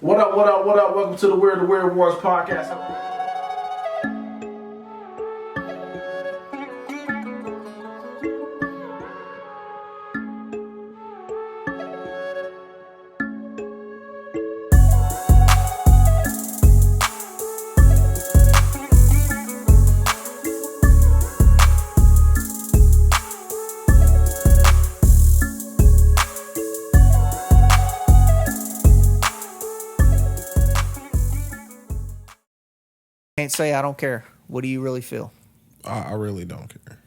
What up, what up, what up? Welcome to the Weird Wars podcast. Can't say I don't care. What do you really feel? I really don't care.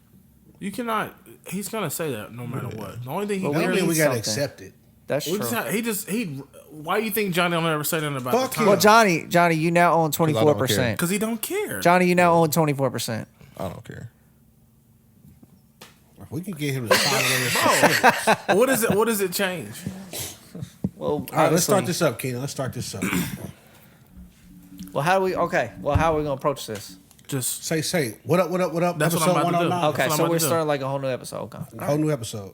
You cannot. He's gonna say that no matter what. The only thing he But cares. we gotta accept it. That's true. He. Why do you think Johnny don't ever say nothing about Fuck the time? Well, Johnny, you now own 24%. Because he don't care. Johnny, you now own 24%. I don't care. We can get him to follow. What is it? What does it change? Well, All right, let's start this up, Keenan. Let's start this up. Well, how are we gonna approach this? Just Say, what up, what up, what up? That's what I'm about to do. 109. Okay, what I'm so about we're to do. starting like a whole new episode. Okay. A whole new episode.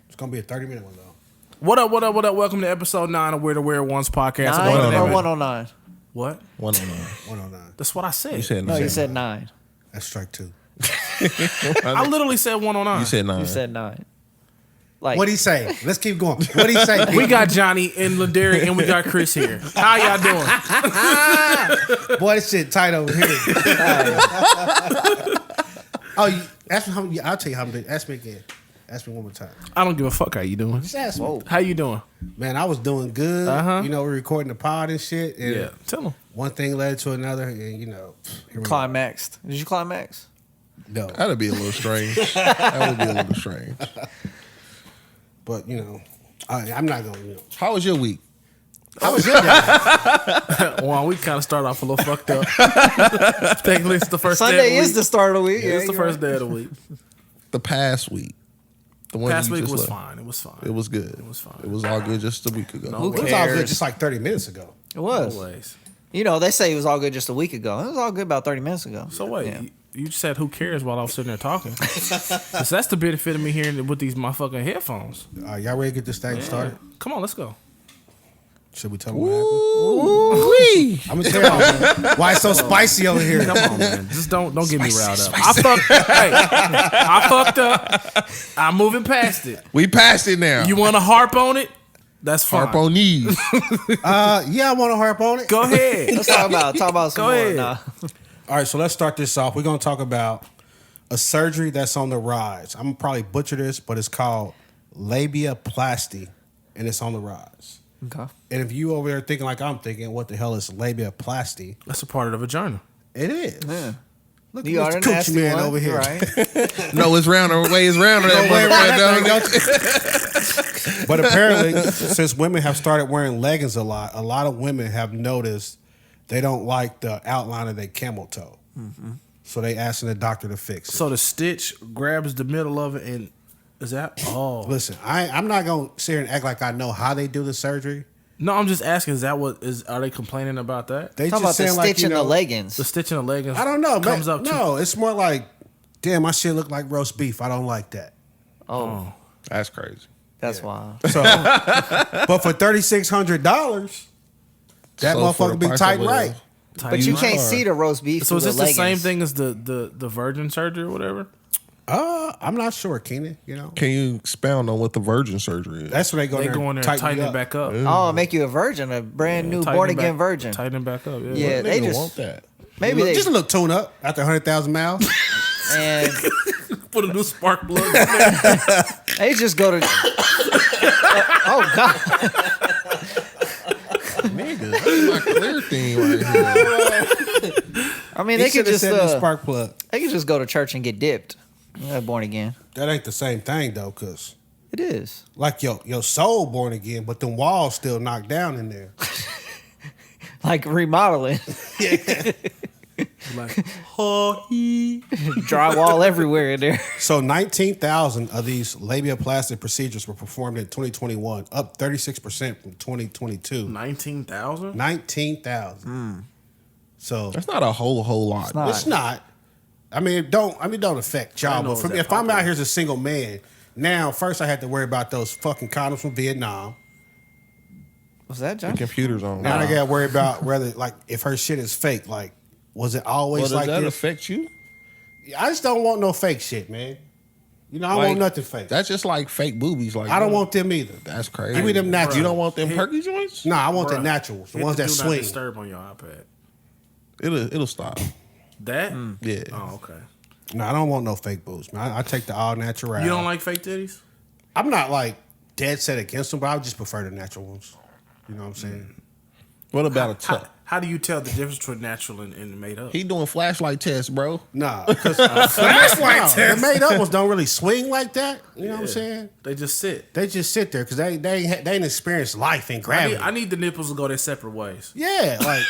It's gonna be a 30-minute one though. what up, what up, what up? Welcome to episode 9 of Weird to Weird Ones podcast. 9 or 109. 109? What? 109. 109. That's what I said. You said No, 9. you said 9. That's strike 2. I literally said 109. You said 9. You said 9. Like, What'd he say? Let's keep going. What'd he say? We got Johnny and Lendery and we got Chris here. How y'all doing? Boy, this shit tight over here. Ask me how many. I'll tell you how many. Ask me again. Ask me one more time. I don't give a fuck how you doing. Just ask me. Whoa. How you doing? Man, I was doing good. Uh-huh. You know, we're recording the pod and shit. And Yeah. Tell him. one thing led to another, and you know, here we go. climaxed. Did you climax? No, That'd be a little strange. That would be a little strange. but you know, I'm not gonna. You know, How was your week? how was your day? Well, we kind of start off a little fucked up. Technically, it's the first day Sunday of is the the start of the week. week. It's the you're first right. day of the week. The past week. The one Past you week just was left. fine. It was fine. It was good. It was fine. It was all good just a week ago. No. Who It was all good cares? just like 30 minutes ago. It was. Always. You know, they say it was all good just a week ago. It was all good about 30 minutes ago. So wait, Yeah. you just said who cares while I was sitting there talking? 'Cause that's the benefit of me hearing it with these motherfucking headphones. Y'all ready to get this thing started? Come on, let's go. Should we tell them what happened? I'm gonna tell y'all why it's so spicy over here. Come on, man. Just don't get me riled up. I fucked up. I'm moving past it. We passed it now. You want to harp on it? That's fine. harp on knees. Yeah, I want to harp on it. Go ahead. Let's talk about some Go more. ahead. Nah. All right, so let's start this off. We're gonna talk about a surgery that's on the rise. I'm gonna probably butcher this, but it's called Labiaplasty, and it's on the rise. Okay. And if you over there thinking like I'm thinking, what the hell is Labiaplasty? That's a part of the vagina. It is. Yeah. Look You at are this a coochie nasty man one. over here. Right. No, it's round. The way it's round. That Way around motherfucker that thing, But apparently, since women have started wearing leggings a lot of women have noticed they don't like the outline of their camel toe. Mm-hmm. So they asking the doctor to fix it. So the stitch grabs the middle of it, and is that? Oh, Listen, I'm not gonna sit here and act like I know how they do the surgery. no. I'm just asking. Is that what is? Are they complaining about that? They Talk just about the saying like, stitch you in the know, leggings. The stitch in the leggings. I don't know. Comes up. No, it's more like, damn, my shit look like roast beef. I don't like that. Oh, That's crazy. that's wild. So, but for $3,600, that So for motherfucker the be price tight of it, right. But you can't are. see the roast beef. So is through this the same leggings. thing as the virgin surgery or whatever? I'm not sure, Keenan. You know, Can you expound on what the virgin surgery is? that's where they go. They there go in and there and tighten tighten you it up. back up. Oh, make you a virgin, a brand new Tighten born it again back- virgin. Tighten it back up. Yeah. Yeah, they Nigga just want that. maybe they Just a little tune up after 100,000 miles. and Put a new spark plug in there. they just go to. Oh God! Nigga, that's my clear thing right here. I mean, He they could shoulda just said the spark plug. they could just go to church and get dipped. Born again. That ain't the same thing though, cause It is. like your soul born again, but them walls still knocked down in there. Like remodeling. Like, Drywall everywhere in there. So 19,000 of these labiaplastic procedures were performed in 2021, up 36% from 2022. 19,000? 19,000. So That's not a whole lot. not. it's not. I mean, it don't affect I y'all. know But it's for me, that if I'm out popular. here as a single man, now first I had to worry about those fucking condoms from Vietnam. Was that The John? computer's on. Now I gotta worry about whether, like, if her shit is fake. Like, was it always Does like that this? affect you? I just don't want no fake shit, man. You know, I don't want nothing fake. That's just like fake boobies. Like I don't want them either. That's crazy. Give me them natural. You don't want them perky joints? Nah, I want the Bruh, naturals, the hit ones the that do not swing. disturb on your iPad. It'll stop. That? Yeah. Oh, okay. No, I don't want no fake boobs, man. I take the all natural. You don't like fake titties? I'm not like dead set against them, but I just prefer the natural ones. You know what I'm saying? What about a tuck? How do you tell the difference between natural and made up? He doing flashlight tests, bro. Nah, because the made up ones don't really swing like that. You know what I'm saying? They just sit. They just sit there because they ain't experienced life and gravity. I need the nipples to go their separate ways. Yeah, like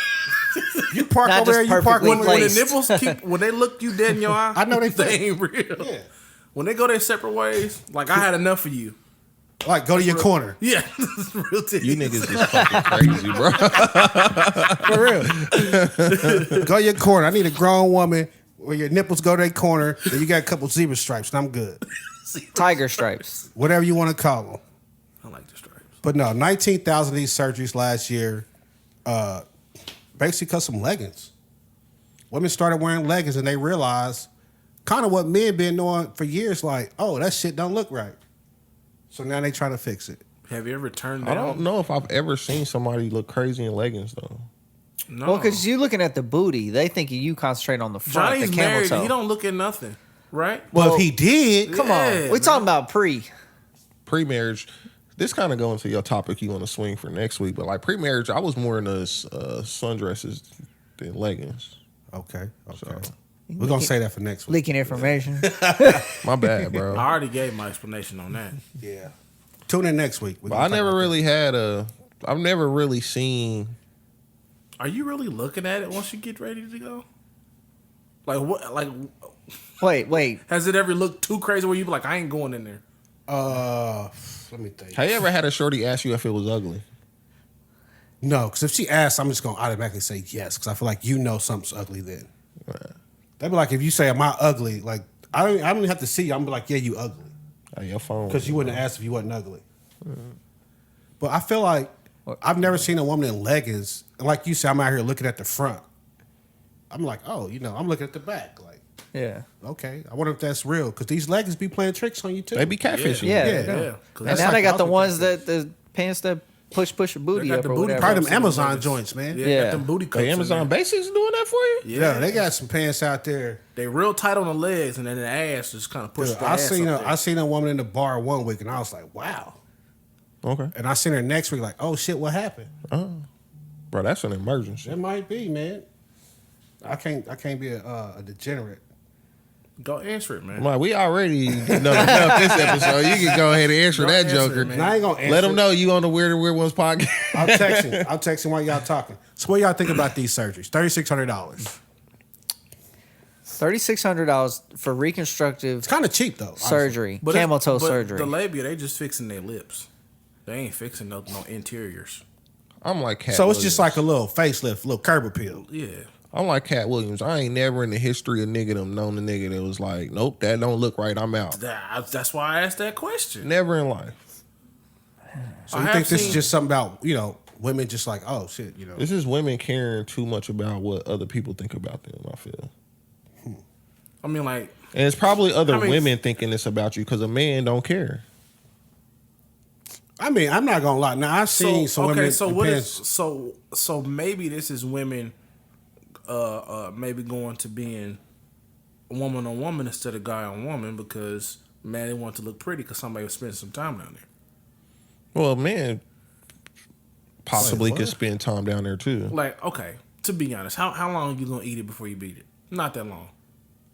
you park Not over there, just you park perfectly when When the placed. nipples when they look you dead in your eye, I know they ain't real. Yeah, When they go their separate ways, like I had enough of you. like go to your corner Yeah, real titties. You niggas is fucking crazy, bro. for real. Go to your corner. I need a grown woman where your nipples go to their corner, and you got a couple zebra stripes, and I'm good. Tiger stripes. Whatever you want to call them. I like the stripes. But no, 19,000 of these surgeries last year, basically because some leggings. Women started wearing leggings and they realized kind of what men been doing for years, like, oh, that shit don't look right. So now they trying to fix it. Have you ever turned I down? don't know if I've ever seen somebody look crazy in leggings though. No. Well, because you looking at the booty, they think you concentrate on the front, Johnny's the camel married. toe. He don't look at nothing, right? Well, if he did, Come Yeah, on, we talking about pre. Pre-marriage, this kind of go into your topic you want to swing for next week, but like pre-marriage, I was more into sundresses than leggings. okay. So We're going to say that for next week. Leaking information. my bad, bro. I already gave my explanation on that. Yeah. Tune in next week. But I never really had I've never really seen. Are you really looking at it once you get ready to go? Like what? Like Wait. has it ever looked too crazy where you be like, I ain't going in there? Let me think. Have you ever had a shorty ask you if it was ugly? No, because if she asks, I'm just going to automatically say yes, because I feel like you know something's ugly then. They'd be like, if you say, am I ugly? Like, I don't even have to see you. I'm be like, yeah, you ugly. Oh, your phone. Because you wouldn't have asked if you wasn't ugly. But I feel like I've never seen a woman in leggings. And like you said, I'm out here looking at the front. I'm like, oh, I'm looking at the back. Like, Yeah. okay, I wonder if that's real. Because these leggings be playing tricks on you too. They be catfishing. Yeah. Yeah. And That's now like they got the outfit ones catfish. that the pants that push your booty got up the or booty whatever. Probably them Some Amazon leggings. joints, man. Yeah, Yeah. got them booty cups. The in Amazon there. Basics doing that for you? Yeah, they got some pants out there. They real tight on the legs, and then the ass just kind of pushes the I ass seen up a, there. I seen a woman in the bar one week, and I was like, wow. Okay. And I seen her next week, like, oh shit, what happened? Bro, that's an emergency. It might be, man. I can't be a degenerate. Go answer it, man. Like, we already know enough this episode. You can go ahead and answer that answer it, joker. man. And I ain't gonna answer. Let them know you on the Weird and Weird Ones podcast. I'm texting while y'all talking. So what y'all think about these surgeries? $3,600. $3,600 for reconstructive It's kind of cheap though. honestly. surgery, But camel it's- toe but surgery. The labia, they just fixing their lips. They ain't fixing no interiors. I'm like Cat So it's Williams. just like a little facelift, a little curb appeal. Yeah. I'm like Cat Williams. I ain't never in the history of nigga known a nigga that was like, nope, that don't look right. I'm out. That's why I asked that question. Never in life. So I you have think this is seen- just something about women just like, oh shit, This is women caring too much about what other people think about them, I feel. I mean, like, And it's probably other I mean- women thinking this about you because a man don't care. I mean, I'm not gonna lie. Now I've seen some women. So in what pants- is so maybe this is women maybe going to being woman on woman instead of guy on woman because man they want to look pretty because somebody was spending some time down there. Well, men possibly Wait, could what? spend time down there too. Like, okay, to be honest, how long you gonna eat it before you beat it? Not that long.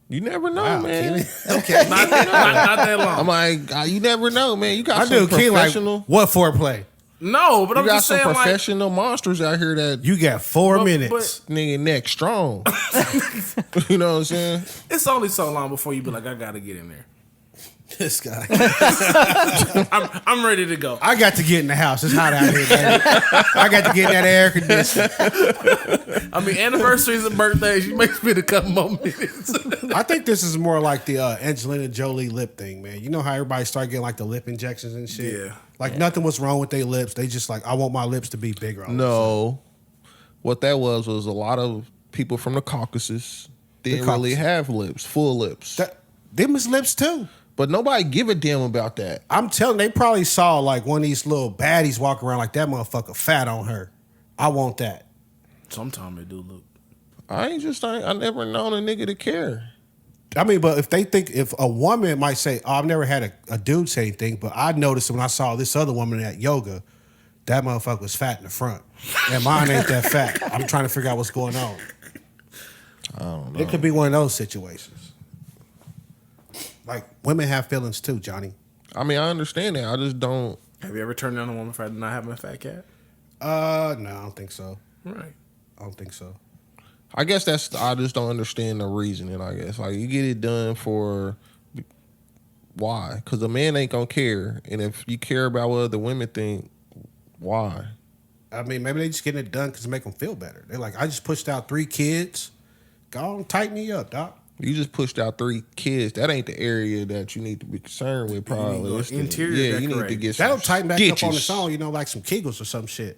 You never know, Wow, man. Keenan. Okay, Not that long. I'm like, you never know, man. You got I some do. Keen like professional. what foreplay? No, but You I'm got just some saying, like, professional monsters out here that You got 4 But- minutes. nigga neck strong. You know what I'm saying? it's only so long before you be like, I gotta get in there. This guy. I'm ready to go. I got to get in the house. It's hot out here, baby. I got to get in that air conditioning. I mean, anniversaries and birthdays, you may spend a couple more minutes. I think this is more like the Angelina Jolie lip thing, man. You know how everybody started getting like the lip injections and shit? Yeah. Like nothing was wrong with their lips. They just like, I want my lips to be bigger. all of a sudden. No, what that was a lot of people from the Caucasus didn't really have lips, full lips. Them is lips too. But nobody give a damn about that. I'm telling, they probably saw like one of these little baddies walk around like that motherfucker fat on her. I want that. Sometimes it do look. I never known a nigga to care. I mean, but if a woman might say, oh, I've never had a dude say anything, but I noticed when I saw this other woman at yoga, that motherfucker was fat in the front. And mine ain't that fat. I'm trying to figure out what's going on. I don't know. It could be one of those situations. Like, women have feelings too, Johnny. I mean, I understand that. I just don't. Have you ever turned down a woman for not having a fat cat? No, I don't think so. Right. I don't think so. I guess I just don't understand the reasoning, I guess. Like, you get it done for. Why? Because a man ain't gonna care. And if you care about what other women think, why? I mean, maybe they just getting it done because it make them feel better. They're like, I just pushed out 3 kids. Go on, tighten me up, doc. You just pushed out 3 kids. That ain't the area that you need to be concerned with, probably. You It's the- interior you need to decorating. get some That'll tighten back stitches. up on its own, you know, like some Kegels or some shit.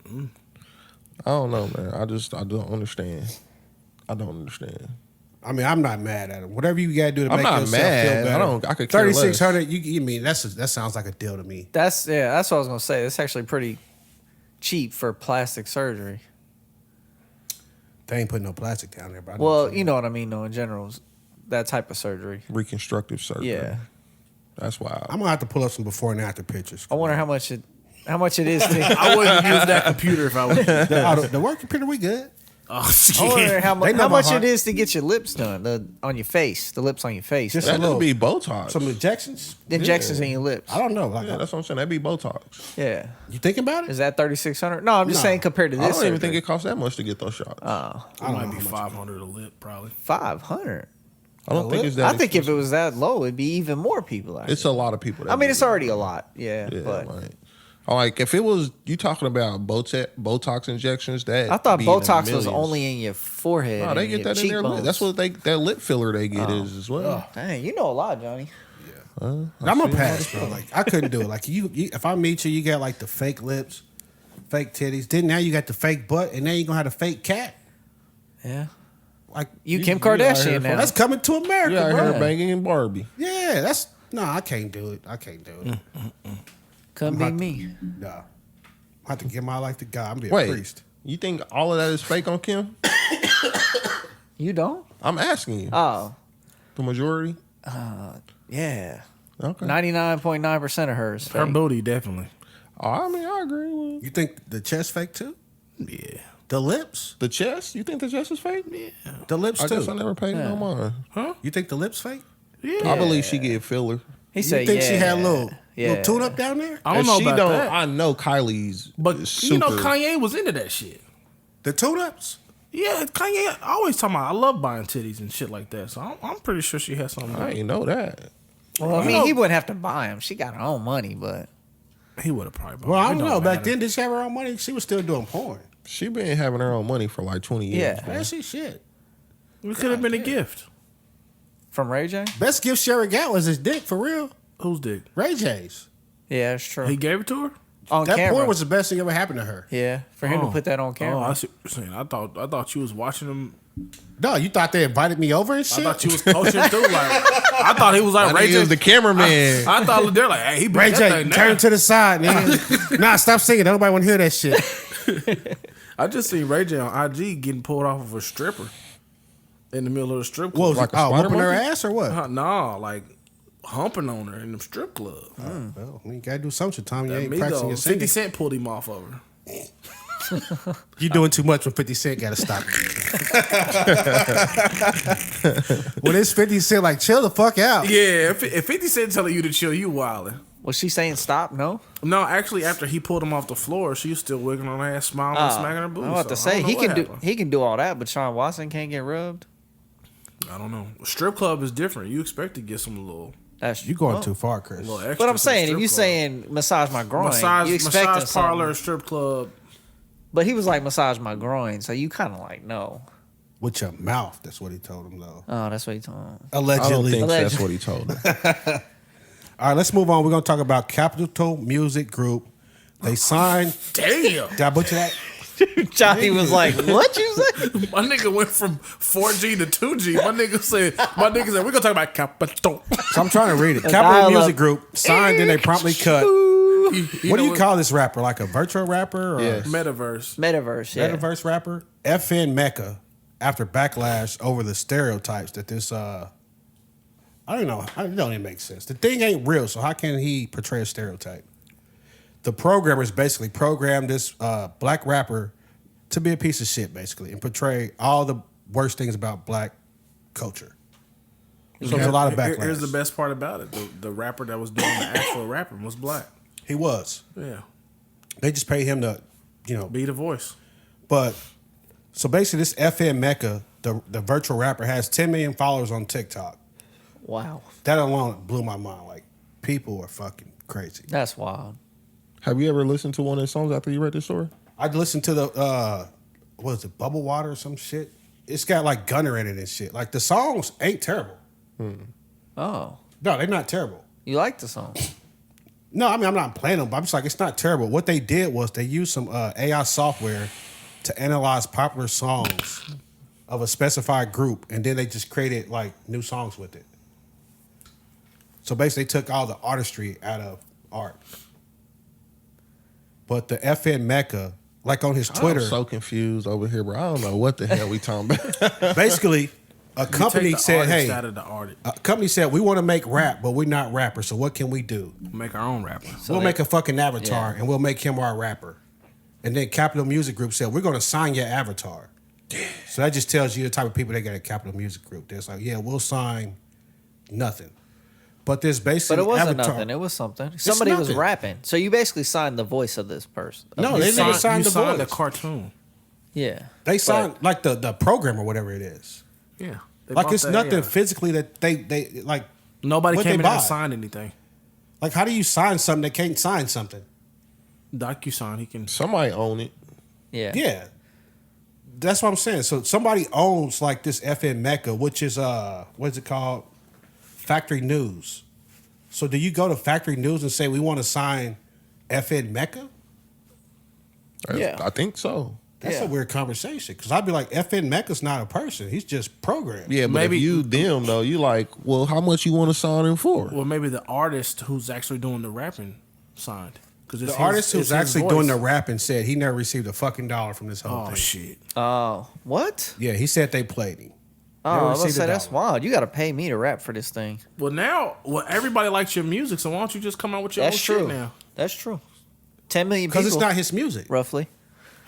I don't know, man. I don't understand. I don't understand. I mean, I'm not mad at him. Whatever you gotta do to I'm make not yourself mad. feel better. I could care less. 3,600. You mean that sounds like a deal to me. That's what I was gonna say. It's actually pretty cheap for plastic surgery. They ain't putting no plastic down there. But I know Well, what you know what I mean, though. In general, that type of surgery. Reconstructive surgery. Yeah. That's wild. I'm gonna have to pull up some before and after pictures. I wonder how much it is to. I wouldn't use that computer if I was. The work computer, we good. Oh, I wonder how They know my much heart. it is to get your lips done on your face, the lips on your face, Just That a little- would be Botox. Some injections. the injections in your lips. I don't know. Like, Yeah, that's what I'm saying. That'd be Botox. Yeah, you thinking about it? is that 3,600? No, I'm just No. saying compared to this. I don't even surgery. think it costs that much to get those shots. Oh, I don't might know be how much. 500 a lip, probably. 500. I don't think it's that. I think if it expensive. was that low, it'd be even more people. Out It's here. a lot of people. That I mean, do it's it. already a lot. Yeah, Yeah, but like if it was you talking about Botox injections, that I thought be in the Botox was millions. only in your forehead. No, they and get your that in their lip. cheekbones. That's what that lip filler they get is as well. Dang, you know a lot, Johnny. I'm a pass, bro. Like I couldn't do it. Like you, if I meet you, you got like the fake lips, fake titties. Then now you got the fake butt, and now you gonna have the fake cat. Yeah, Like you Kim out here Kardashian for- now. that's coming to America, Yeah, I bro. heard banging and Barbie. Yeah, that's no. I can't do it. I can't do it. Couldn't be me. Nah, I have to give my life to God. I'm being Wait, a priest. you think all of that is fake on Kim? You don't? I'm asking you. Oh, The majority. yeah. Okay. 99.9% of hers. Her fake. booty, definitely. Oh, I mean, I agree with You think the chest fake too? Yeah. The lips, the chest. You think the chest is fake? Yeah. the lips I guess I too. never paid no mind. Huh? You think the lips fake? Yeah. I believe she get filler. He You said, think yeah. she had a little Yeah. tune up down there? I don't If know she about don't, that. I know Kylie's. But, super, you know, Kanye was into that shit. The tune ups? Yeah, Kanye always talking about, I love buying titties and shit like that. So I'm pretty sure she has something. I ain't know that. Well, I mean, he wouldn't have to buy them. She got her own money, but He would have probably bought Well, I it. don't It know. Back matter. then, did she have her own money? She was still doing porn. She been having her own money for like 20 years. Yeah. man. That shit, shit. It could have been a gift. from Ray J? Best gift Sherry got was his dick, for real. Whose dick? Ray J's. Yeah, that's true. He gave it to her? On That camera. porn was the best thing ever happened to her. yeah, for him to put that on camera. Oh, I see what you're saying. I thought you was watching him. No, you thought they invited me over and shit? I thought you was coaching through. Like, I thought he was like I Ray think he was J. the cameraman. I thought they're like, hey, he Ray beat that J, thing turn down. to the side, nigga. Nah, stop singing. Nobody want to hear that shit. I just seen Ray J on IG getting pulled off of a stripper in the middle of the strip What club. was Like it? a Oh, spider whooping her monkey? ass or what? Nah, like humping on her in the strip club. Well, you gotta do something, Tommy. You That ain't me practicing though. your 50 singing. Cent pulled him off of her. You doing too much when 50 Cent gotta stop. When it's 50 Cent, like, chill the fuck out. Yeah, if 50 Cent telling you to chill, you wildin'. Was she saying stop? No. No, actually, after he pulled him off the floor, she was still wiggling on her ass, smiling, and smacking her booty. I'm about to So I say don't he know can what do happened. he can do all that, but Sean Watson can't get rubbed. I don't know. Strip club is different. You expect to get some little That's You going well, too far, Chris. extra. But I'm to the saying, if strip you club. saying massage my groin, you expecting massage parlor, something. strip club. But he was like massage my groin, so you kind of like no. With your mouth, that's what he told him, though. Oh, that's what he told him. I don't Allegedly. think that's Allegedly. what he told her. All right, let's move on. We're gonna talk about Capital Music Group. They signed. Damn. Did I butcher that? Johnny was like, "What you say?" My nigga went from 4G to 2G. My nigga said, we're gonna talk about Capital. So I'm trying to read it. Capital dial-up. Music Group signed, then they promptly cut. What do you call this rapper? Like a virtual rapper or Yes. Metaverse. Metaverse, yeah. metaverse rapper? FN Meka, after backlash over the stereotypes that this I don't know. It don't even make sense. The thing ain't real, so how can he portray a stereotype? The programmers basically programmed this black rapper to be a piece of shit, basically, and portray all the worst things about black culture. So there's a lot of backlash. Here's the best part about it: the rapper that was doing the actual rapping was black. He was. Yeah, They just paid him to, be the voice. But so basically, this FN Meka, the virtual rapper, has 10 million followers on TikTok. Wow, That alone blew my mind. Like, people are fucking crazy. that's wild. Have you ever listened to one of his songs after you read this story? I listened to the what is it, Bubble Water or some shit. It's got like Gunner in it and shit. Like the songs ain't terrible. Oh, No, they're not terrible. you like the song? No, I mean I'm not playing them, but I'm just like it's not terrible. What they did was they used some AI software to analyze popular songs of a specified group, and then they just created like new songs with it. So basically, they took all the artistry out of art. But the FN Meka, like on his Twitter, I'm so confused over here, bro. I don't know what the hell we talking about. basically, a company Take the said, artist "Hey, out of the artist. a company said we want to make rap, but we're not rappers. So what can we do? Make our own rapper. So We'll they- make a fucking avatar, Yeah. and we'll make him our rapper." And then Capital Music Group said, "We're going to sign your avatar." So that just tells you the type of people they got at Capital Music Group. They're like, "Yeah, we'll sign nothing." But there's basically But it wasn't avatar. nothing. It was something. Somebody was nothing. rapping. So you basically signed the voice of this person. No, Of they this never thing. signed You the signed voice. a cartoon. Yeah. They signed like the program or whatever it is. Yeah. They Like bought it's the nothing AI. physically that they like. Nobody what came they in there buy. and signed anything. Like, how do you sign something that can't sign something? DocuSign, he can. Somebody own it. Yeah. Yeah. That's what I'm saying. So somebody owns like this FN Meka, which is what is it called? Factory News. So do you go to Factory News and say we want to sign FN Meka? Yeah. I think so. That's Yeah. a weird conversation because I'd be like, FN Meka's not a person. He's just programmed. Yeah, but Maybe- if you them though, you like, well, how much you want to sign him for? Well, maybe the artist who's actually doing the rapping signed. Because The artist who's actually doing the rapping said he never received a fucking dollar from this whole Oh thing. shit! Oh, what? Yeah, he said they played him. Oh, Never I was gonna received a say that's dollar. wild. You got to pay me to rap for this thing. Well, everybody likes your music, so why don't you just come out with your That's own true. shit now? That's true. 10 million people. Because it's not his music. roughly.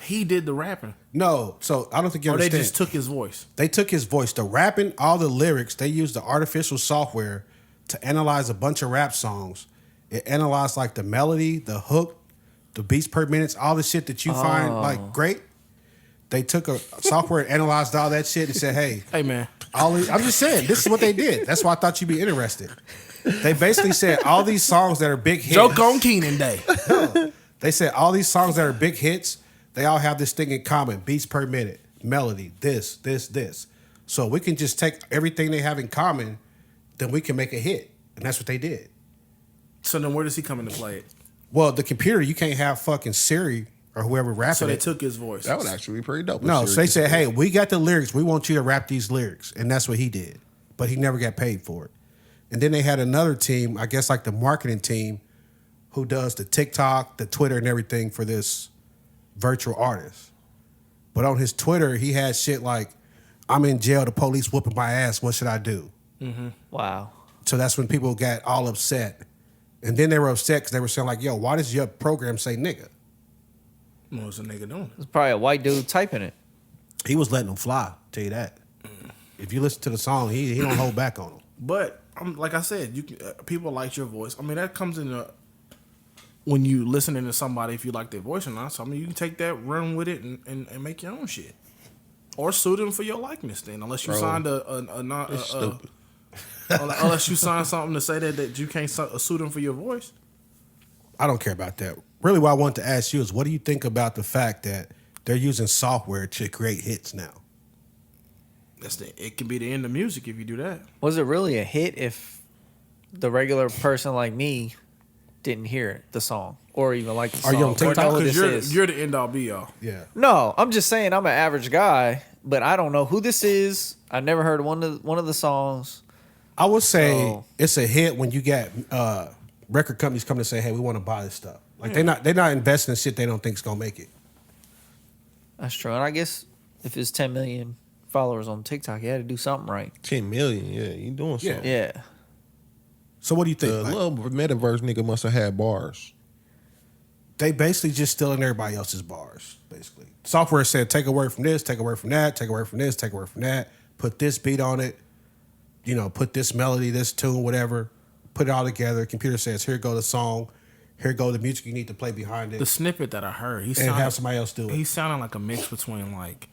He did the rapping, No, so I don't think you or they understand. just took his voice. They took his voice, the rapping, all the lyrics. They used the artificial software to analyze a bunch of rap songs. It analyzed like the melody, the hook, the beats per minute, all the shit that you find like great. They took a software and analyzed all that shit and said, "Hey, Hey man, I'm just saying, this is what they did. That's why I thought you'd be interested." They basically said all these songs that are big hits. joke on Keenan Day. They said all these songs that are big hits, they all have this thing in common: beats per minute, melody, this. So we can just take everything they have in common, then we can make a hit, and that's what they did. So then, where does he come into play? It? Well, the computer, you can't have fucking Siri or whoever rapping So they it. took his voice. That would actually be pretty dope. No, so they said, "Hey, we got the lyrics. We want you to rap these lyrics," and that's what he did. But he never got paid for it. And then they had another team, I guess, like the marketing team, who does the TikTok, the Twitter, and everything for this virtual artist. But on his Twitter, he had shit like, "I'm in jail. The police whooping my ass. What should I do?" Wow. So that's when people got all upset. And then they were upset because they were saying like, "Yo, why does your program say nigga?" What was the nigga doing? It's probably a white dude typing it. He was letting them fly. Tell you that. If you listen to the song, he don't hold back on them. But like I said, you can, people like your voice. I mean, that comes in when you listening to somebody if you like their voice or not. So I mean, you can take that, run with it, and make your own shit, or sue them for your likeness. Then, unless you Bro, signed It's stupid. unless you signed something to say that you can't sue them for your voice. I don't care about that. Really, what I want to ask you is, what do you think about the fact that they're using software to create hits now? It can be the end of music if you do that. Was it really a hit if the regular person like me didn't hear the song or even like the song. Are you on or TikTok? know who Because this is. you're the end all be all. Yeah. No, I'm just saying I'm an average guy, but I don't know who this is. I never heard one of the songs. I would say So- it's a hit when you get record companies come to say, "Hey, we want to buy this stuff." Like they're not investing in shit they don't think is gonna make it. That's true. And I guess if it's 10 million followers on TikTok, you had to do something right. 10 million, yeah, you doing something. Yeah. So what do you think? The Like, little metaverse nigga must have had bars. they basically just stealing everybody else's bars. Basically, software said, "Take away from this, take away from that, take away from this, take away from that. Put this beat on it. You know, put this melody, this tune, whatever. Put it all together." Computer says, "Here go the song. Here go the music you need to play behind it." The snippet that I heard, and have somebody else do it. He sounded like a mix between like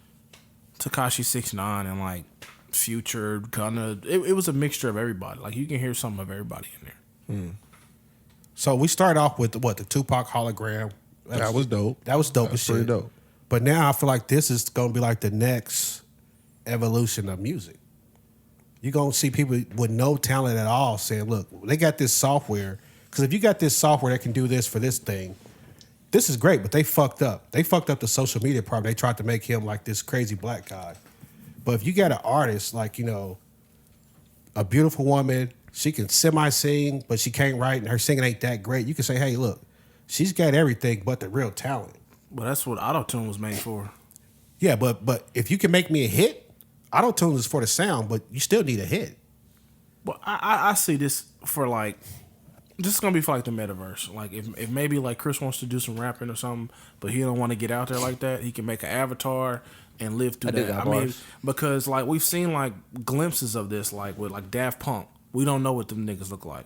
Tekashi 6ix9ine and like Future. Kind of, it was a mixture of everybody. Like you can hear some of everybody in there. So we started off with the Tupac hologram. That was dope. That was dope That's as shit. pretty dope. But now I feel like this is gonna be like the next evolution of music. You're gonna see people with no talent at all saying, "Look, they got this software." Because if you got this software that can do this for this thing, this is great. But they fucked up. They fucked up the social media part. They tried to make him like this crazy black guy. But if you got an artist like, you know, a beautiful woman, she can semi-sing, but she can't write, and her singing ain't that great. You can say, "Hey, look, she's got everything but the real talent." But that's what auto-tune was made for. Yeah, but if you can make me a hit, auto-tune is for the sound, but you still need a hit. But I see this for like, this is gonna be for like the metaverse. Like if maybe like Chris wants to do some rapping or something, but he don't want to get out there like that, he can make an avatar and live through that. I mean, because like we've seen like glimpses of this, like with like Daft Punk. We don't know what them niggas look like.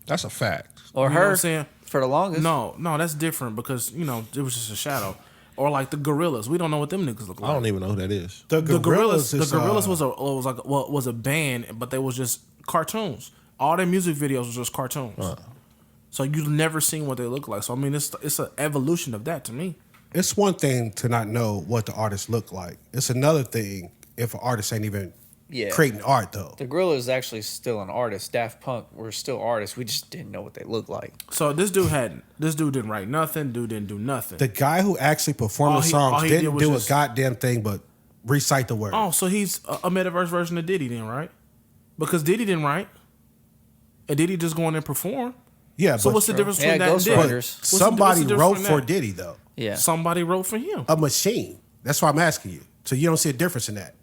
That's a fact. Or You know what her I'm saying? for the longest. No, that's different because you know it was just a shadow. Or like the Gorillas, we don't know what them niggas look like. I don't even know who that is. The Gorillas was a band, but they was just cartoons. All their music videos was just cartoons. So you've never seen what they look like. So I mean, it's an evolution of that to me. It's one thing to not know what the artists look like. It's another thing if an artist ain't even creating art, though. The Gorilla is actually still an artist. Daft Punk were still artists. We just didn't know what they looked like. So this dude didn't write nothing. Dude didn't do nothing. The guy who actually performed the songs didn't do a goddamn thing but recite the words. Oh, so he's a metaverse version of Diddy then, right? Because Diddy didn't write. And Diddy just go in and perform. Yeah, So but what's the difference between that and Ghost Diddy? Riders. What's the somebody difference wrote between for that? Diddy, though. Yeah. Somebody wrote for him. A machine. That's why I'm asking you. So you don't see a difference in that.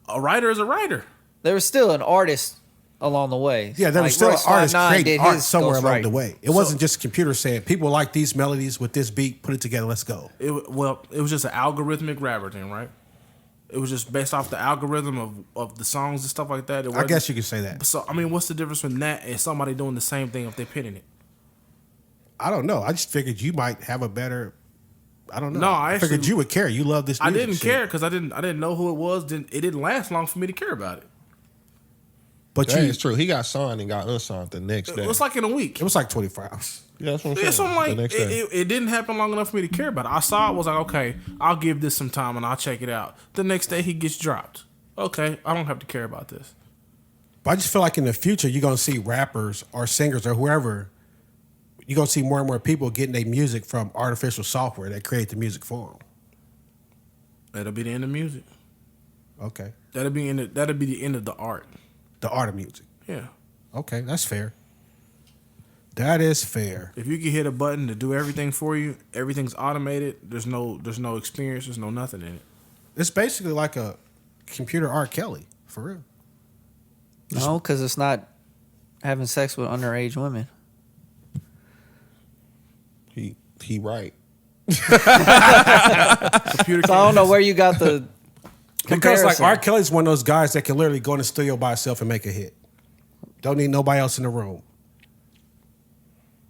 A writer is a writer. There was still an artist along the way. Yeah, there was still an Royce artist 5'9" creating did art his somewhere along ghostwriting. the way. It wasn't just a computer saying, people like these melodies with this beat, put it together, let's go. It was just an algorithmic rapper thing, right? It was just based off the algorithm of the songs and stuff like that. I guess you could say that. So I mean, what's the difference between that and somebody doing the same thing if they're pitting it? I don't know. I just figured you might have a better. I don't know. No, I figured actually- you would care. You love this. I music didn't shit. care because I didn't know who it was. It didn't last long for me to care about it. But That you, is true. He got signed and got unsigned the next day. It was like in a week. it was like 24 hours. Yeah, that's what I'm saying. Yeah, so I'm the like, next day. it didn't happen long enough for me to care about it. I saw it, was like, okay, I'll give this some time and I'll check it out. The next day he gets dropped. Okay, I don't have to care about this. But I just feel like in the future, you're going to see rappers or singers or whoever, you're going to see more and more people getting their music from artificial software that create the music for them. That'll be the end of music. Okay. That'll be the end of the art. The art of music. Yeah. Okay, that's fair. That is fair. If you can hit a button to do everything for you, everything's automated. There's no experience. There's no nothing in it. It's basically like a computer R. Kelly, for real. No, because it's not having sex with underage women. He right. Computer So I don't know where you got the Because like comparison. R. Kelly's one of those guys that can literally go in the studio by himself and make a hit. Don't need nobody else in the room.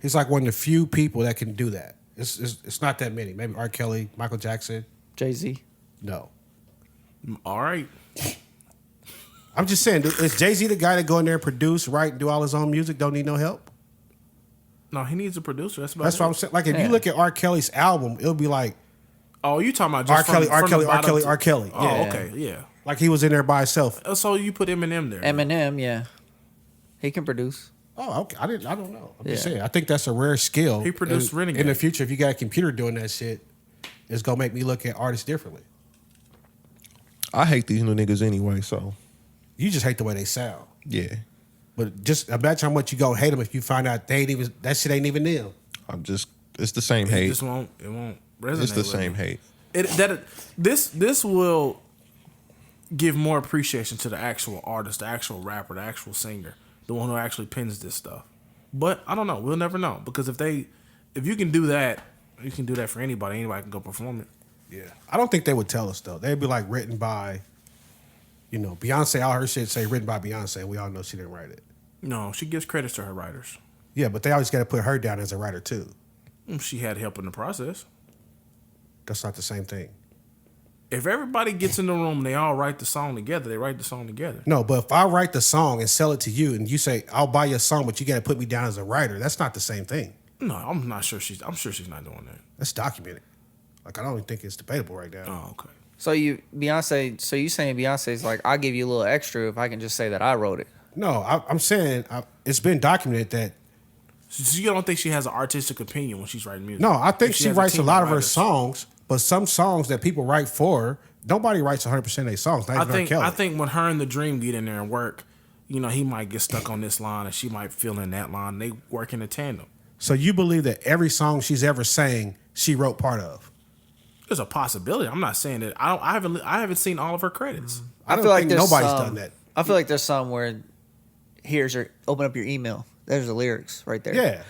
He's like one of the few people that can do that. It's not that many. Maybe R. Kelly, Michael Jackson. Jay-Z. No. All right. I'm just saying, is Jay-Z the guy that go in there and produce, write, and do all his own music, don't need no help? No, he needs a producer. That's about That's it. what I'm saying. Like if Yeah. you look at R. Kelly's album, it'll be like Oh, you talking about R. just Kelly, from R. the Kelly, R. bottom Kelly, to- R. Kelly. Oh, Yeah. okay, yeah. Like he was in there by himself. So you put Eminem there. Eminem, yeah. He can produce. Oh, okay. I don't know. I'm just Yeah. saying. I think that's a rare skill. He produced Renegade. In the future, if you got a computer doing that shit, it's gonna make me look at artists differently. I hate these new niggas anyway, so You just hate the way they sound. yeah. But just imagine how much you gonna hate them if you find out that shit ain't even them. It's the same hate. It won't resonate. It's the with same me. hate. This will give more appreciation to the actual artist, the actual rapper, the actual singer, the one who actually pins this stuff. But I don't know. We'll never know because if you can do that, you can do that for anybody. Anybody can go perform it. Yeah. I don't think they would tell us though. They'd be like written by, Beyonce. All her shit say written by Beyonce, and we all know she didn't write it. No, she gives credits to her writers. Yeah, but they always got to put her down as a writer too. She had help in the process. That's not the same thing. If everybody gets in the room and they all write the song together, they write the song together. No, but if I write the song and sell it to you, and you say I'll buy your song, but you got to put me down as a writer, that's not the same thing. No, I'm not sure I'm sure she's not doing that. That's documented. Like I don't even think it's debatable right now. Oh, okay. So you saying Beyonce's like, I'll give you a little extra if I can just say that I wrote it. No, I'm saying it's been documented that. So you don't think she has an artistic opinion when she's writing music? No, I think If she has writes a team lot of her writers. songs, but some songs that people write for her, nobody writes 100% of their songs. Not even R. Kelly. I think when her and the Dream get in there and work, he might get stuck on this line and she might fill in that line. They work in a tandem. So you believe that every song she's ever sang, she wrote part of? There's a possibility. I'm not saying that. I haven't seen all of her credits. I don't feel like think there's nobody's some- done that. I feel like there's some where open up your email. There's the lyrics right there. Yeah.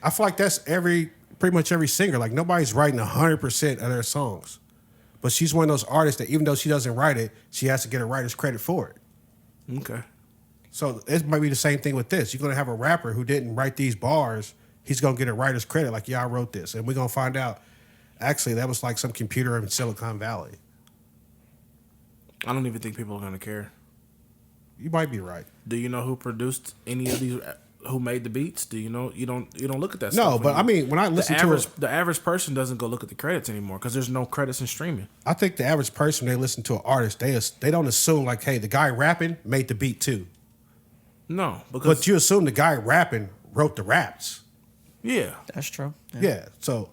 I feel like that's pretty much every singer. Like nobody's writing 100% of their songs. But she's one of those artists that even though she doesn't write it, she has to get a writer's credit for it. Okay. So it might be the same thing with this. You're going to have a rapper who didn't write these bars. He's going to get a writer's credit like, yeah, I wrote this. And we're going to find out, actually, that was like some computer in Silicon Valley. I don't even think people are going to care. You might be right. Do you know who produced any of these? Who made the beats? Do you know? You don't look at that. No, stuff but I mean, when I listen to it, the average person doesn't go look at the credits anymore because there's no credits in streaming. I think the average person, when they listen to an artist, they don't assume like, hey, the guy rapping made the beat too. No, because But you assume the guy rapping wrote the raps. yeah, That's true. Yeah, so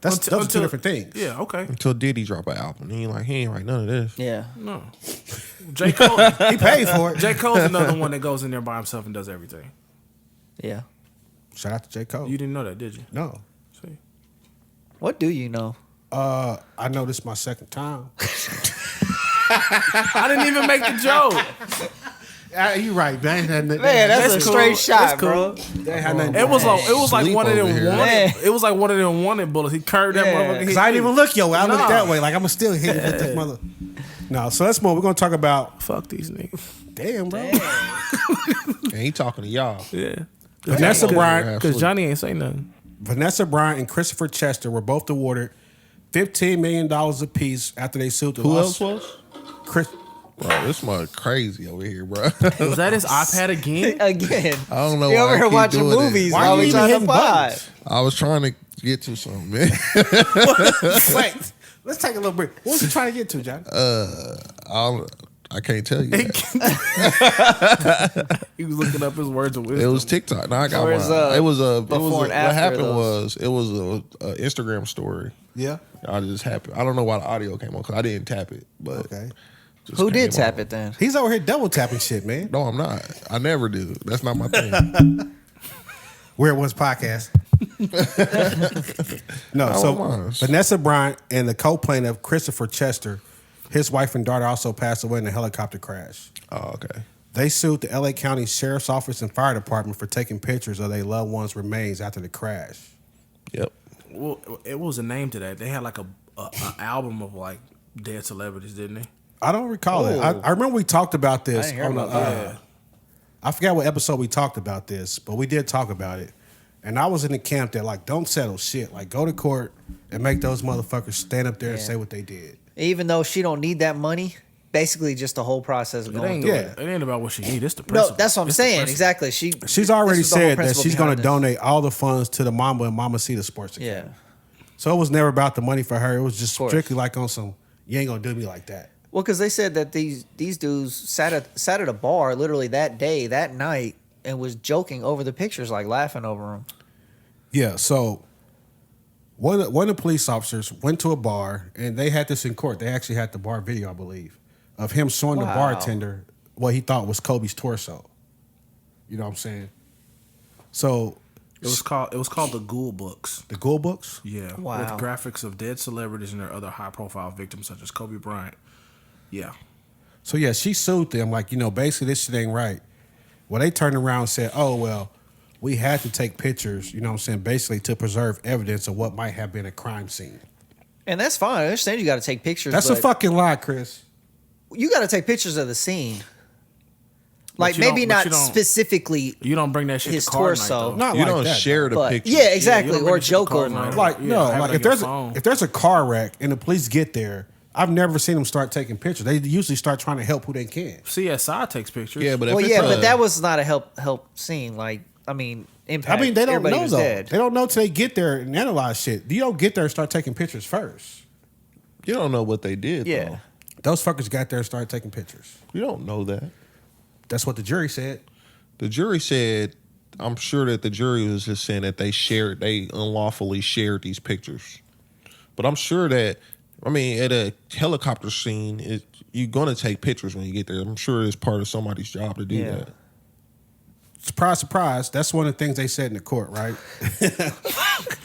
those are two different things. Yeah, okay. Until Diddy drop an album, he ain't write none of this. Yeah. No, J. Cole. He paid for it. J. Cole's another one that goes in there by himself and does everything. Yeah. Shout out to J. Cole. You didn't know that, did you? No. See, What do you know? I know this is my second time. I didn't even make the joke. You right, man. Man, that's a cool. straight That's shot, cool. bro. It was like Sleep one of them over here. wanted. Man. It was like one of them wanted bullets. He curved that Yeah. motherfucker. Because I didn't even look your way. I looked Nah. that way. Like, I'm going to still hit it with this mother. No, so let's move. We're going to talk about. Fuck these niggas. Damn, bro. And he talking to y'all. Yeah. Vanessa Bryant. Because Johnny ain't say nothing. Vanessa Bryant and Christopher Chester were both awarded $15 million apiece after they sued the Who else was? Chris. Bro, this mother crazy over here, bro. Was that his iPad again? Again. I don't know You why over I here keep watching doing movies it. Why while you we even trying to hitting pod. buttons? I was trying to get to something, man. Wait, let's take a little break. What was you trying to get to, John? I can't tell you. He was looking up his words of wisdom. It was TikTok. No, I got Where's, one. It was before and what after happened those? was it was a Instagram story. Yeah. I just happened. I don't know why the audio came on because I didn't tap it. But Okay. just Who did came tap on. it then? He's over here double tapping shit, man. No, I'm not. I never do. That's not my thing. Where it was podcast. No, How so am I? Vanessa Bryant and the co-plaintiff Christopher Chester, his wife and daughter also passed away in a helicopter crash. Oh, okay. They sued the LA County Sheriff's Office and Fire Department for taking pictures of their loved ones' remains after the crash. Yep. Well, it was a name to that. They had like a album of like dead celebrities, didn't they? I don't recall it. Oh. I remember we talked about this I didn't hear on the. about that. I forgot what episode we talked about this, but we did talk about it. And I was in the camp that like, don't settle shit. Like, go to court and make those motherfuckers stand up there and Yeah. say what they did. Even though she don't need that money, basically just the whole process of It going ain't, through Yeah. it. it ain't about what she needs. It's the No, principle. that's what I'm It's the saying. principle. Exactly. She's already this was the whole said that principle she's going to behind donate all the funds to the Mamba and Mamacita Sports this. account. Yeah. So it was never about the money for her. It was just course. strictly like on some, you ain't going to do me like that. Well, because they said that these dudes sat at a bar literally that day, that night, and was joking over the pictures, like laughing over them. Yeah, so one of the police officers went to a bar, and they had this in court. They actually had the bar video, I believe, of him showing the bartender what he thought was Kobe's torso. You know what I'm saying? So It was called the Ghoul Books. the Ghoul Books. Yeah, Wow. with graphics of dead celebrities and their other high-profile victims, such as Kobe Bryant. Yeah, So yeah, she sued them like, basically this shit ain't right. Well, they turned around and said, oh, well, we had to take pictures, basically to preserve evidence of what might have been a crime scene. And that's fine. I understand you got to take pictures. That's a but fucking lie, Chris. You got to take pictures of the scene. Like, you maybe don't- but not you don't- specifically. you don't bring that shit his to card torso. night, though. Not You like don't that, share the But pictures. yeah, exactly. you don't Or bring it to the joke car over night. them. Like, Yeah, no, have like it if on your phone. there's a car wreck and the police get there, I've never seen them start taking pictures. They usually start trying to help who they can. CSI takes pictures. Yeah, but if Well, it's yeah, a- but that was not a help scene. Like, I mean, impact. They don't Everybody know was though. dead. They don't know till they get there and analyze shit. You don't get there and start taking pictures first. You don't know what they did. Yeah. though. Those fuckers got there and started taking pictures. You don't know that. That's what the jury said. The jury said, I'm sure that the jury was just saying that they unlawfully shared these pictures. But I'm sure that, at a helicopter scene, you're going to take pictures when you get there. I'm sure it's part of somebody's job to do Yeah. that. Surprise, surprise. That's one of the things they said in the court, right?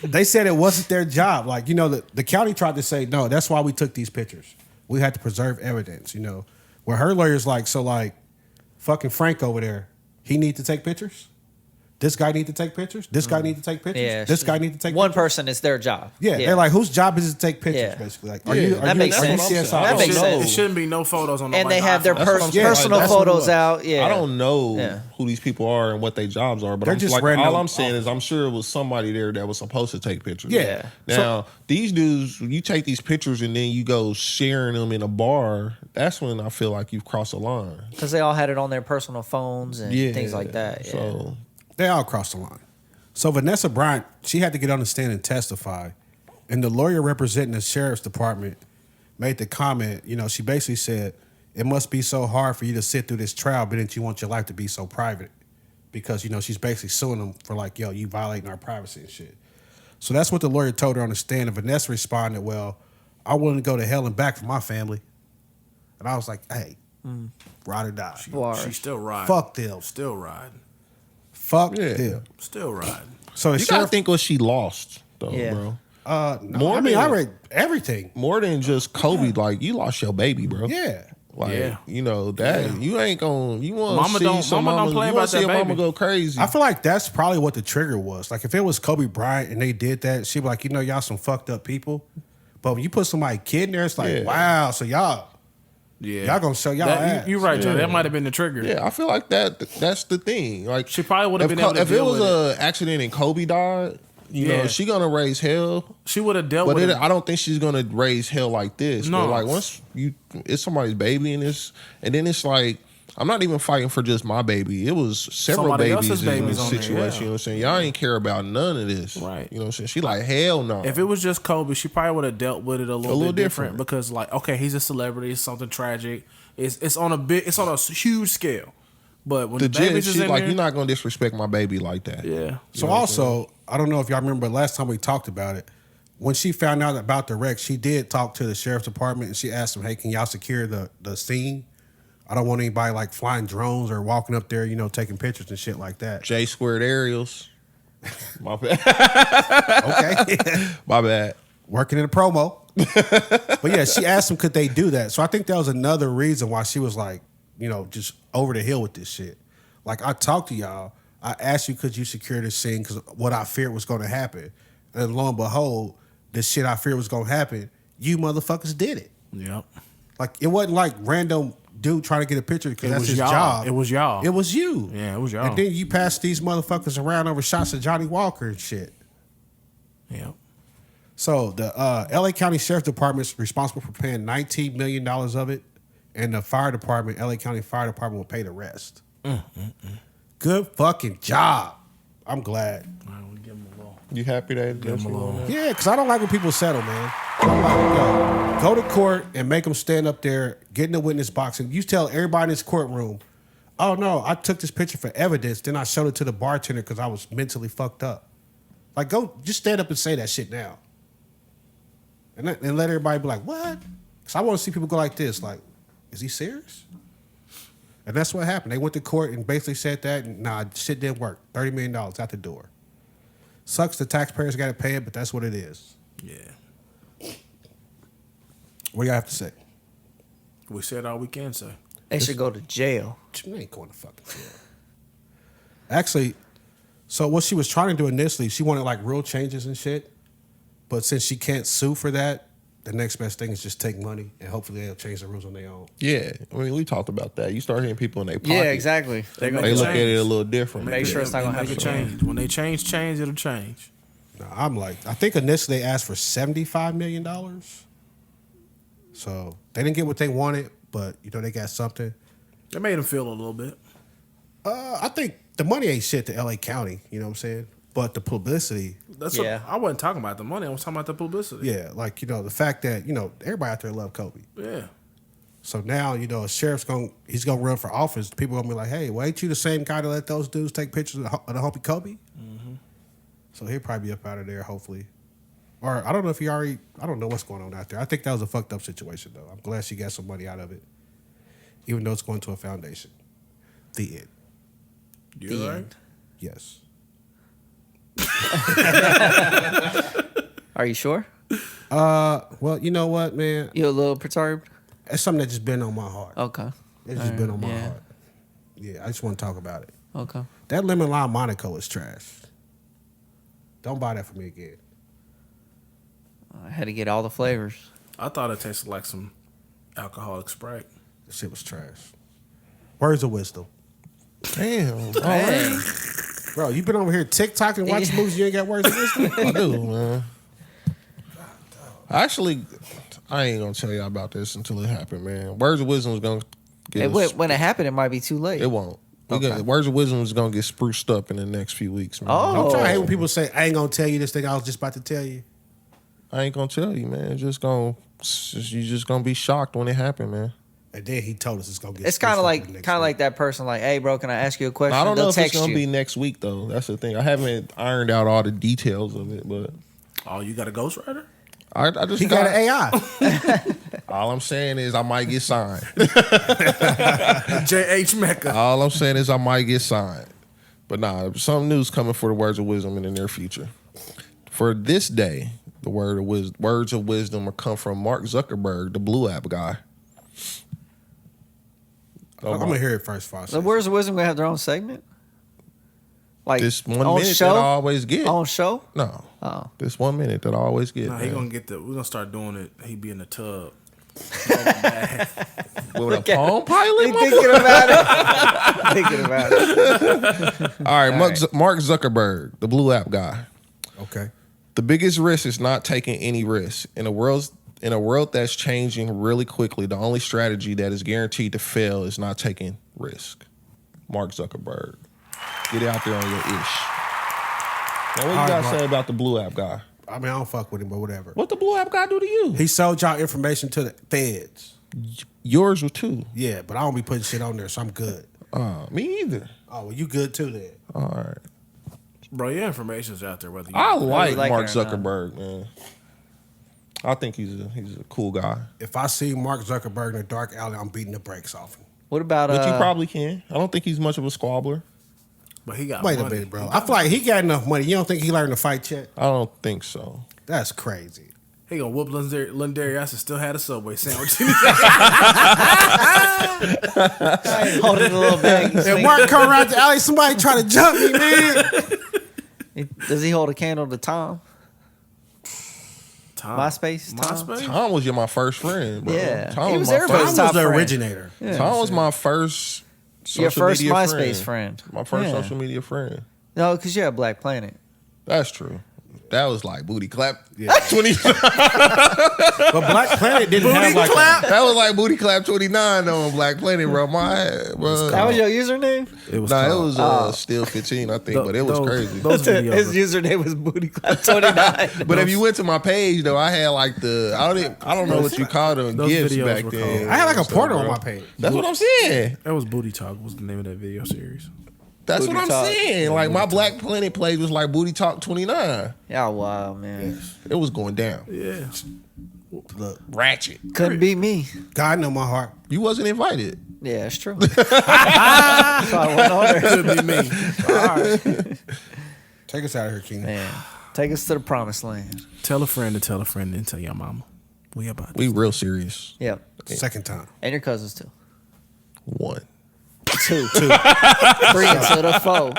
They said it wasn't their job. Like, the county tried to say, no, that's why we took these pictures. We had to preserve evidence, Where her lawyer's like, so like, fucking Frank over there, he need to take pictures? This guy need to take pictures? This guy need to take pictures? Yeah, this guy need to take one pictures? person. It's their job. Yeah, they're like, whose job is it to take pictures, Yeah. basically? Like, Yeah, are you, that are makes you, are you sense. CSI? That makes know. sense. It shouldn't be no photos on. And they have their iPhone. That's what I'm saying. personal Like, that's what it photos was. out. Yeah, I don't know Yeah. who these people are and what their jobs are, but They're I'm just like, random all I'm saying is I'm sure it was somebody there that was supposed to take pictures. Yeah. Now, these dudes, you take these pictures and then you go sharing them in a bar, that's when I feel like you've crossed a line. because they all had it on their personal phones and Yeah. things like that. Yeah. So, They all crossed the line. So Vanessa Bryant, she had to get on the stand and testify. And the lawyer representing the sheriff's department made the comment, she basically said, it must be so hard for you to sit through this trial, but didn't you want your life to be so private? Because, she's basically suing them for like, yo, you violating our privacy and shit. So that's what the lawyer told her on the stand. And Vanessa responded, well, I wouldn't go to hell and back for my family. And I was like, hey, ride or die. Bars. She's still riding. Fuck them. Still riding. Fuck Yeah. them. Still riding. So the you got to sheriff, think what she lost, though, Yeah. bro. no, more I mean, than- I read everything. More than just Kobe, like, you lost your baby, bro. Yeah. Like, Yeah. you ain't going to, you want Mama to see don't- some mama don't mama, play you about want to see that a mama baby. go crazy. I feel like that's probably what the trigger was. Like if it was Kobe Bryant and they did that, she'd be like, y'all some fucked up people. But when you put somebody's kid in there, it's like, Yeah. wow, so y'all gonna show y'all ass. You're right, Joe. Yeah. That might have been the trigger. Yeah, I feel like that's the thing. Like She probably would have been able to if it deal was with a accident and Kobe died, you Yeah. know, she gonna raise hell. She would have dealt But with it. I don't think she's gonna raise hell like this. No. But like once it's somebody's baby and then it's like I'm not even fighting for just my baby. It was several Somebody babies else's in babies this on there, situation. yeah. You know what I'm saying? Y'all ain't care about none of this. Right. You know what I'm saying? She like hell no. If it was just Kobe, she probably would have dealt with it a little little bit different different. because, like, okay, he's a celebrity, it's something tragic, it's on a huge scale. But when the the babies judge, is she's in like, there, you're not gonna disrespect my baby like that. yeah. So also, I don't know if y'all remember last time we talked about it. When she found out about the wreck, she did talk to the sheriff's department and she asked them, hey, can y'all secure the scene? I don't want anybody like flying drones or walking up there, taking pictures and shit like that. J squared aerials. My bad. Okay. My bad. Working in a promo. But yeah, she asked them, could they do that? So I think that was another reason why she was like, just over the hill with this shit. Like I talked to y'all. I asked you, could you secure this scene? Because what I feared was going to happen. And lo and behold, the shit I feared was going to happen. You motherfuckers did it. Yep. Like it wasn't like random dude trying to get a picture because It that's was his y'all. job. It was y'all. It was you. Yeah, it was y'all. And then you passed these motherfuckers around over shots of Johnny Walker and shit. Yep. So the LA County Sheriff's Department is responsible for paying $19 million of it, and the fire department, LA County Fire Department, will pay the rest. Good fucking job. I'm glad. All right, we give him a little. You happy that Give him a little. Yeah, because I don't like when people settle, man. I'm like, yo, go to court and make them stand up there, get in the witness box, and you tell everybody in this courtroom, oh no, I took this picture for evidence. Then I showed it to the bartender because I was mentally fucked up. Like, go, just stand up and say that shit now. And let everybody be like, what? Because I want to see people go like this. Like, is he serious? And that's what happened. They went to court and basically said that, and nah, shit didn't work. $30 million out the door. Sucks the taxpayers got to pay it, but that's what it is. Yeah. What do y'all have to say? We said all we can say. They should go to jail. They ain't going to fucking jail. Actually, so what she was trying to do initially, she wanted like real changes and shit. But since she can't sue for that, the next best thing is just take money and hopefully they'll change the rules on their own. Yeah, I mean, we talked about that. You start hitting people in their pocket. Yeah, exactly. They look at it a little different. Make sure it's not gonna Make happen. it change. When they change, it'll change. Now, I'm like, I think initially they asked for $75 million. So they didn't get what they wanted, but you know they got something. They made them feel a little bit. I think the money ain't shit to LA County, you know what I'm saying? But the publicity, That's Yeah. what, I wasn't talking about the money. I was talking about the publicity. yeah, like, you know, the fact that, you know, everybody out there love Kobe. Yeah. So now, you know, a sheriff's he's gonna run for office. People gonna be like, hey, well, ain't you the same guy to let those dudes take pictures of the homie Kobe? Mm-hmm. So he'll probably be up out of there, hopefully. Or I don't know if he already, I don't know what's going on out there. I think that was a fucked up situation, though. I'm glad she got some money out of it, even though it's going to a foundation. The end. You The right? end. Yes. Are you sure? Well, you know what, man? You a little perturbed? It's something that just been on my heart. Okay. It's just been on my Yeah. heart. Yeah, I just want to talk about it. Okay. That lemon lime Monaco is trash. Don't buy that for me again. I had to get all the flavors. I thought it tasted like some alcoholic Sprite. That shit was trash. Words of wisdom. Damn. Hey. Bro, you been over here TikTok and watching Yeah. movies, you ain't got words of wisdom? I do, man. Actually, I ain't gonna tell y'all about this until it happened, man. Words of wisdom is gonna get When it happened, it might be too late. it won't. Okay. Words of wisdom is gonna get spruced up in the next few weeks, man. Oh. I'm trying to hate when people say, I ain't gonna tell you this thing I was just about to tell you. I ain't gonna tell you, man. You just gonna be shocked when it happened, man. And then he told us it's gonna get It's kind of switched up the like next week. that person, like, hey, bro, can I ask you a question? I don't know They'll if it's text gonna you. be next week though. That's the thing. I haven't ironed out all the details of it, but Oh, you got a ghostwriter? I just He got an AI. all I'm saying is I might get signed. J.H. Meka. All I'm saying is I might get signed. But nah, some news coming for the words of wisdom in the near future. For this day, the words of wisdom will come from Mark Zuckerberg, the Blue App guy. I'm gonna hear it first, Fox. The Words of Wisdom gonna have their own segment? Like This 1 on minute show? that I always get. On show? No. Oh. This 1 minute that I always get. Nah, he man. gonna get we're gonna start doing it. He be in the tub. With a Palm Pilot? He my thinking about it. Thinking about it. All right, Mark Zuckerberg, the Blue App guy. Okay. The biggest risk is not taking any risk. In a world that's changing really quickly, the only strategy that is guaranteed to fail is not taking risk. Mark Zuckerberg. Get out there on your ish. Now, what you All right, got to Mark. say about the Blue App guy? I mean, I don't fuck with him, but whatever. What the Blue App guy do to you? He sold y'all information to the feds. Yours were too. Yeah, but I don't be putting shit on there, so I'm good. Me either. Oh, well, you good too then. All right. Bro, your information's out there whether you I like like Mark it or not. Zuckerberg, man. I think he's a cool guy. If I see Mark Zuckerberg in a dark alley, I'm beating the brakes off him. What about But you probably can. I don't think he's much of a squabbler. But he got Wait money. a minute, bro. I feel like he got enough money. You don't think he learned to fight yet? I don't think so. That's crazy. He gonna whoop Lendery ass and still had a Subway sandwich. holding a little bag? If Mark come around the alley, somebody try to jump me, man. Does he hold a candle to Tom? Tom. MySpace? Tom? MySpace? Tom was my first friend, bro. Yeah. Tom He was was my everybody's Tom first. top was the friend. originator. Yeah. Tom was my first. Your social first media MySpace friend. My first Yeah. social media friend. No, because you had Black Planet. That's true. That was like booty clap. Yeah. 20. But Black Planet didn't have like That was like booty clap 29 on Black Planet, bro. Bro. That was your username? It was. Nah, called- it was still 15, I think, but it was those- crazy. Those videos. His were- username was booty clap 29. But if you went to my page though, I had like I don't know what you called them those gifts videos back were then. cold. I had like a Stuff, porno bro. on my page. That's what I'm saying. That was Booty Talk. Was the name of that video series? That's Booty what I'm Talk. saying. Like my Black Planet page was like Booty Talk 29. Y'all wild, man. It was going down. Yeah. Look, Ratchet. Couldn't be me. God know my heart. You wasn't invited. Yeah, it's true. So I went on there. Could be me. All right. Take us out of here, Keenan. Man, take us to the promised land. Tell a friend to tell a friend and tell your mama. We about We this. real serious. Yep. Second time. And your cousins, too. 1. 2. 3 into the 4.